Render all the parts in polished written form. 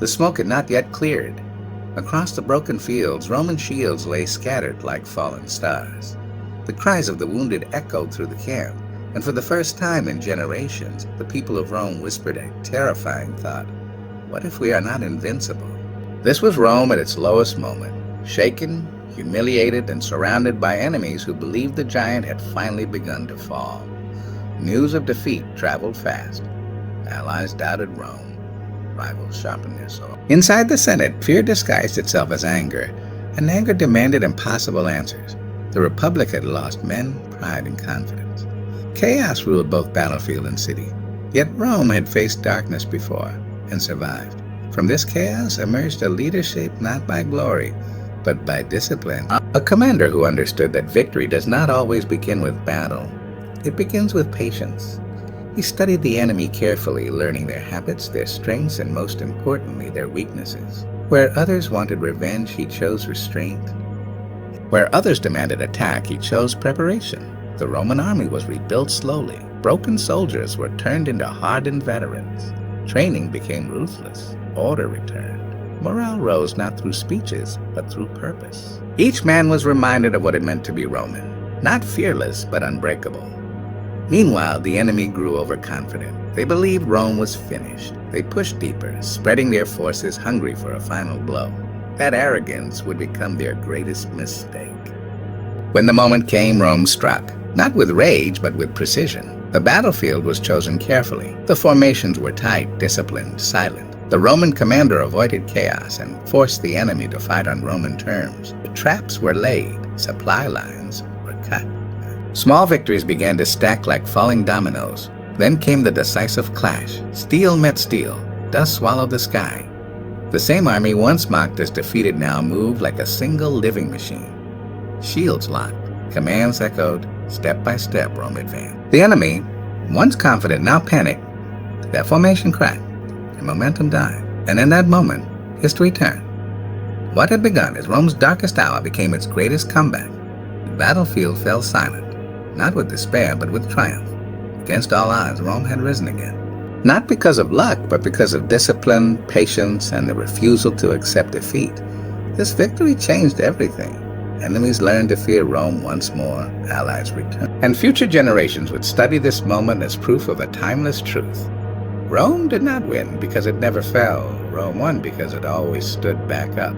The smoke had not yet cleared. Across the broken fields, Roman shields lay scattered like fallen stars. The cries of the wounded echoed through the camp, and for the first time in generations, the people of Rome whispered a terrifying thought: what if we are not invincible? This was Rome at its lowest moment, shaken, humiliated, and surrounded by enemies who believed the giant had finally begun to fall. News of defeat traveled fast. Allies doubted Rome. Rivals sharpened their swords. Inside the Senate, fear disguised itself as anger, and anger demanded impossible answers. The Republic had lost men, pride, and confidence. Chaos ruled both battlefield and city. Yet Rome had faced darkness before and survived. From this chaos emerged a leader shaped not by glory, but by discipline. A commander who understood that victory does not always begin with battle. It begins with patience. He studied the enemy carefully, learning their habits, their strengths, and most importantly, their weaknesses. Where others wanted revenge, he chose restraint. Where others demanded attack, he chose preparation. The Roman army was rebuilt slowly. Broken soldiers were turned into hardened veterans. Training became ruthless. Order returned. Morale rose not through speeches, but through purpose. Each man was reminded of what it meant to be Roman, not fearless, but unbreakable. Meanwhile, the enemy grew overconfident. They believed Rome was finished. They pushed deeper, spreading their forces hungry for a final blow. That arrogance would become their greatest mistake. When the moment came, Rome struck, not with rage, but with precision. The battlefield was chosen carefully. The formations were tight, disciplined, silent. The Roman commander avoided chaos and forced the enemy to fight on Roman terms. The traps were laid, supply lines were cut. Small victories began to stack like falling dominoes. Then came the decisive clash. Steel met steel. Dust swallowed the sky. The same army once mocked as defeated now moved like a single living machine. Shields locked. Commands echoed. Step by step, Rome advanced. The enemy, once confident, now panicked. That formation cracked. And momentum died. And in that moment, history turned. What had begun as Rome's darkest hour became its greatest comeback. The battlefield fell silent. Not with despair, but with triumph. Against all odds, Rome had risen again. Not because of luck, but because of discipline, patience, and the refusal to accept defeat. This victory changed everything. Enemies learned to fear Rome once more. Allies returned. And future generations would study this moment as proof of a timeless truth. Rome did not win because it never fell. Rome won because it always stood back up.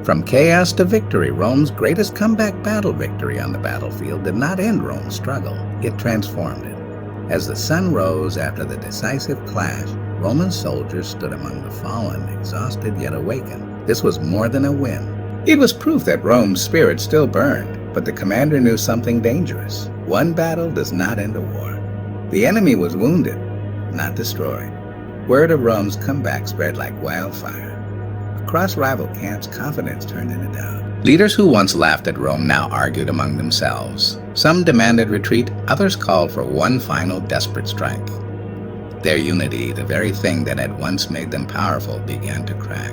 From chaos to victory, Rome's greatest comeback battle victory on the battlefield did not end Rome's struggle. It transformed it. As the sun rose after the decisive clash, Roman soldiers stood among the fallen, exhausted yet awakened. This was more than a win. It was proof that Rome's spirit still burned, but the commander knew something dangerous. One battle does not end a war. The enemy was wounded, not destroyed. Word of Rome's comeback spread like wildfire. Across rival camps, confidence turned into doubt. Leaders who once laughed at Rome now argued among themselves. Some demanded retreat, others called for one final desperate strike. Their unity, the very thing that had once made them powerful, began to crack.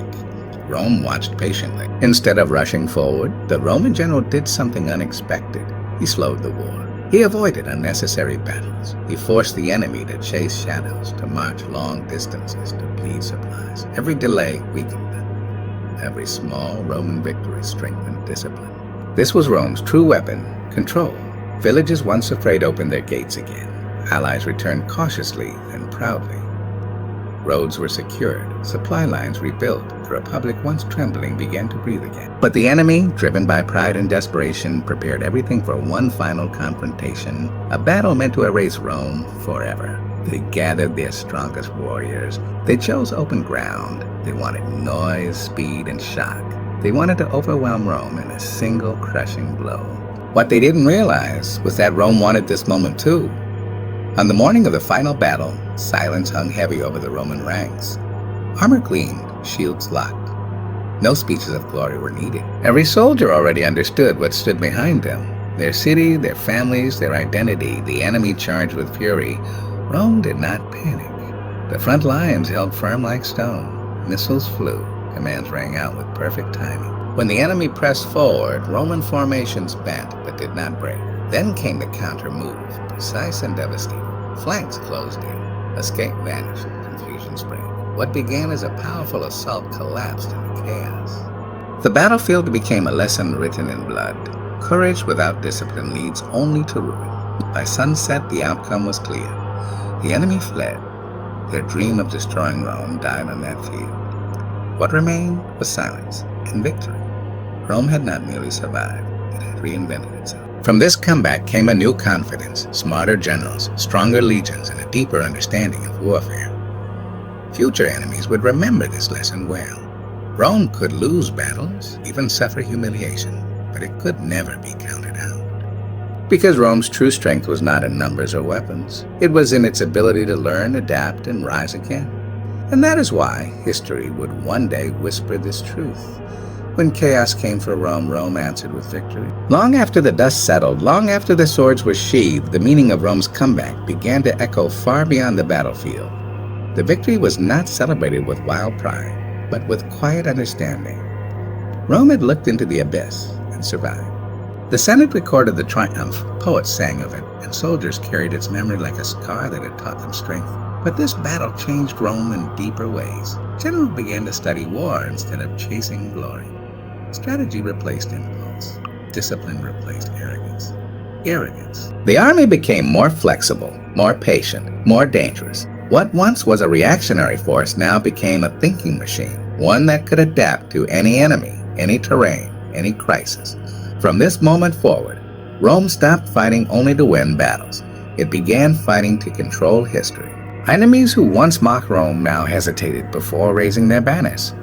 Rome watched patiently. Instead of rushing forward, the Roman general did something unexpected. He slowed the war. He avoided unnecessary battles. He forced the enemy to chase shadows, to march long distances, to bleed supplies. Every delay weakened them. Every small Roman victory strengthened discipline. This was Rome's true weapon, control. Villages once afraid opened their gates again. Allies returned cautiously and proudly. Roads were secured, supply lines rebuilt. The Republic, once trembling, began to breathe again. But the enemy, driven by pride and desperation, prepared everything for one final confrontation, a battle meant to erase Rome forever. They gathered their strongest warriors. They chose open ground. They wanted noise, speed, and shock. They wanted to overwhelm Rome in a single crushing blow. What they didn't realize was that Rome wanted this moment too. On the morning of the final battle, silence hung heavy over the Roman ranks. Armor gleamed, shields locked. No speeches of glory were needed. Every soldier already understood what stood behind them. Their city, their families, their identity, the enemy charged with fury. Rome did not panic. The front lines held firm like stone. Missiles flew. Commands rang out with perfect timing. When the enemy pressed forward, Roman formations bent but did not break. Then came the counter move, precise and devastating. Flanks closed in. Escape vanished. Confusion spread. What began as a powerful assault collapsed into chaos. The battlefield became a lesson written in blood. Courage without discipline leads only to ruin. By sunset, the outcome was clear. The enemy fled. Their dream of destroying Rome died on that field. What remained was silence and victory. Rome had not merely survived, it had reinvented itself. From this comeback came a new confidence, smarter generals, stronger legions, and a deeper understanding of warfare. Future enemies would remember this lesson well. Rome could lose battles, even suffer humiliation, but it could never be counted out. Because Rome's true strength was not in numbers or weapons. It was in its ability to learn, adapt, and rise again. And that is why history would one day whisper this truth. When chaos came for Rome, Rome answered with victory. Long after the dust settled, long after the swords were sheathed, the meaning of Rome's comeback began to echo far beyond the battlefield. The victory was not celebrated with wild pride, but with quiet understanding. Rome had looked into the abyss and survived. The Senate recorded the triumph, poets sang of it, and soldiers carried its memory like a scar that had taught them strength. But this battle changed Rome in deeper ways. Generals began to study war instead of chasing glory. Strategy replaced impulse. Discipline replaced arrogance. The army became more flexible, more patient, more dangerous. What once was a reactionary force now became a thinking machine, one that could adapt to any enemy, any terrain, any crisis. From this moment forward, Rome stopped fighting only to win battles. It began fighting to control history. Enemies who once mocked Rome now hesitated before raising their banners.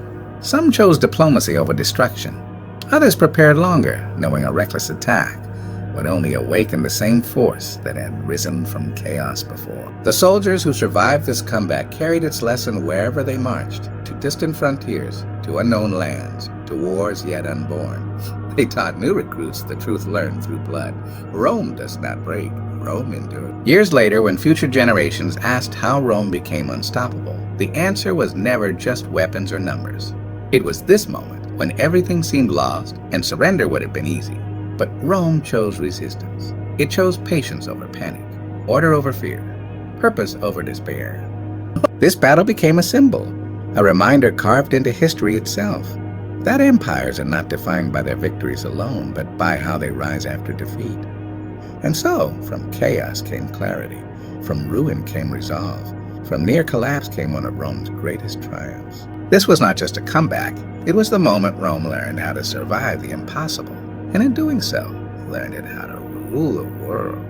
Some chose diplomacy over destruction. Others prepared longer, knowing a reckless attack would only awaken the same force that had risen from chaos before. The soldiers who survived this comeback carried its lesson wherever they marched, to distant frontiers, to unknown lands, to wars yet unborn. They taught new recruits the truth learned through blood. Rome does not break, Rome endured. Years later, when future generations asked how Rome became unstoppable, the answer was never just weapons or numbers. It was this moment when everything seemed lost and surrender would have been easy. But Rome chose resistance. It chose patience over panic, order over fear, purpose over despair. This battle became a symbol, a reminder carved into history itself, that empires are not defined by their victories alone, but by how they rise after defeat. And so, from chaos came clarity, from ruin came resolve, from near collapse came one of Rome's greatest triumphs. This was not just a comeback, it was the moment Rome learned how to survive the impossible, and in doing so, learned how to rule the world.